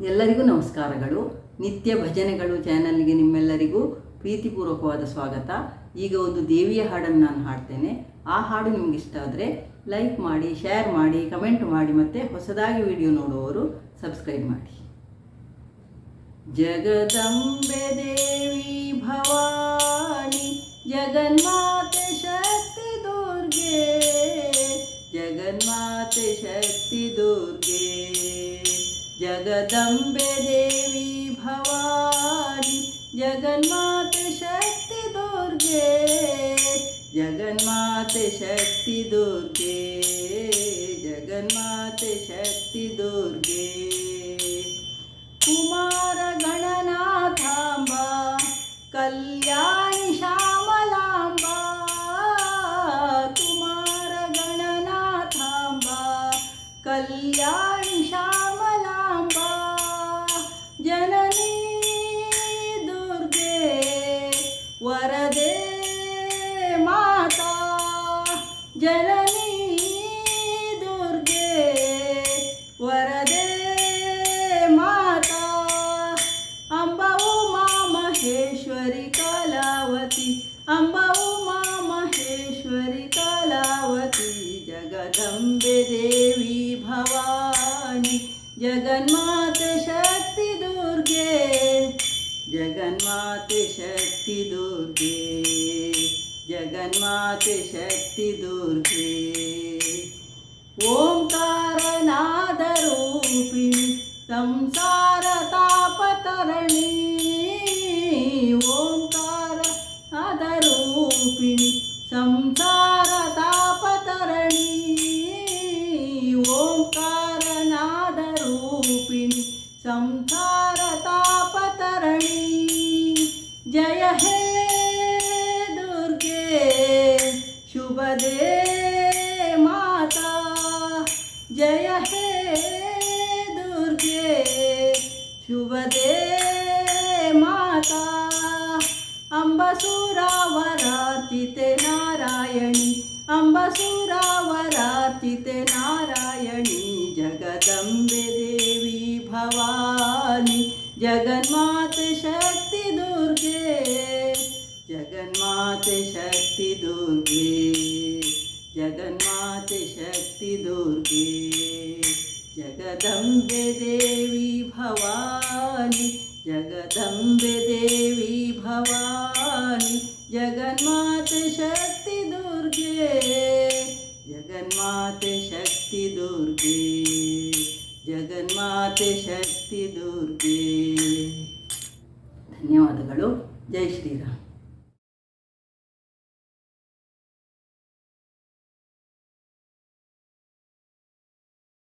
ಎಲ್ಲರಿಗೂ ನಮಸ್ಕಾರಗಳು. ನಿತ್ಯ ಭಜನೆಗಳು ಚಾನಲ್ಗೆ ನಿಮ್ಮೆಲ್ಲರಿಗೂ ಪ್ರೀತಿಪೂರ್ವಕವಾದ ಸ್ವಾಗತ. ಈಗ ಒಂದು ದೇವಿಯ ಹಾಡನ್ನು ನಾನು ಹಾಡ್ತೇನೆ. ಆ ಹಾಡು ನಿಮ್ಗೆ ಇಷ್ಟ ಆದರೆ ಲೈಕ್ ಮಾಡಿ, ಶೇರ್ ಮಾಡಿ, ಕಮೆಂಟ್ ಮಾಡಿ, ಮತ್ತು ಹೊಸದಾಗಿ ವಿಡಿಯೋ ನೋಡುವವರು ಸಬ್ಸ್ಕ್ರೈಬ್ ಮಾಡಿ. ಜಗದಂಬೆ ದೇವಿ ಭವಾನಿ, ಜಗನ್ಮಾತೆ ಶಕ್ತಿ ದುರ್ಗೆ, ಜಗನ್ಮಾತೆ ಶಕ್ತಿ ದುರ್ಗೆ. ಜಗದಂಬೆ ದೇವಿ ಭವಾನಿ, ಜಗನ್ಮಾತೆ ಶಕ್ತಿ ದುರ್ಗೆ, ಜಗನ್ಮಾತೆ ಶಕ್ತಿ ದುರ್ಗೆ, ಜಗನ್ಮಾತೆ ಶಕ್ತಿ ದುರ್ಗೆ. ಕುಮಾರ ಗಣನಾಥಾಂಬ, ಕಲ್ಯಾಣಿ ಶ್ಯಾಮಲಾಂಬ, ಕುಮಾರ ಗಣನಾಥಾಂಬ, ಕಲ್ಯಾಣಿ ಶ್ಯಾಮಲಾಂಬ. ಜನನೀ ದುರ್ಗೆ ವರದೆ ಮಾತಾ, ಜನನೀ ದುರ್ಗೆ ವರದೆ ಮಾತಾ. ಅಂಬ ಉಮಾ ಮಹೇಶ್ವರಿ ಕಲಾವತಿ, ಅಂಬ ಉಮಾ ಮಹೇಶ್ವರಿ ಕಲಾವತಿ. ಜಗದಂಬೆ ದೇವಿ ಭವಾನಿ, ಜಗನ್ಮಾತೆ ಶಕ್ತಿ ದುರ್ಗೆ, ಜಗನ್ಮಾತೆ ಶಕ್ತಿ ದುರ್ಗೆ, ಜಗನ್ಮಾತೆ ಶಕ್ತಿ ದುರ್ಗೆ. ಓಂಕಾರನಾದ ರೂಪಿಣಿ, ಸಂಸಾರ ತಾಪತರಣಿ, ಓಂಕಾರನಾದ ರೂಪಿಣಿ, ಸಂಸಾರ ತಾಪತರಣಿ, ಓಂಕಾರನಾದ ರೂಪಿಣಿ, ಸಂಸಾರ ತಾಪತರಣಿ. ಜಯ ಹೇ ದುರ್ಗೆ ಶುಭದೇ ಮಾತಾ, ಜಯ ಹೇ ದುರ್ಗೆ ಶುಭದೇ ಮಾತಾ. ಅಂಬಸುರಾವರಾರ್ಚಿತೆ ನಾರಾಯಣಿ, ಅಂಬಸುರಾವರಾರ್ಚಿತೆ ನಾರಾಯಣಿ. ಜಗದಂಬೆ ದೇವಿ ಭವಾನಿ, ಜಗನ್ಮಾತೆ ಶಕ್ತಿ ದುರ್ಗೆ, ಜಗನ್ಮಾತೆ ಶಕ್ತಿ ದುರ್ಗೆ, ಜಗನ್ಮಾತೆ ಶಕ್ತಿ ದುರ್ಗೆ. ಜಗದಂಬೆ ದೇವಿ ಭವಾನಿ, ಜಗದಂಬೆ ದೇವಿ ಭವಾನಿ, ಜಗನ್ಮಾತೆ ಶಕ್ತಿ ದುರ್ಗೆ, ಜಗನ್ಮಾತೆ ಶಕ್ತಿ ದುರ್ಗೆ, ಜಗನ್ಮಾತೆ ಶಕ್ತಿ ದುರ್ಗೆ. ಧನ್ಯವಾದಗಳು. ಜೈ ಶ್ರೀರಾಮ್.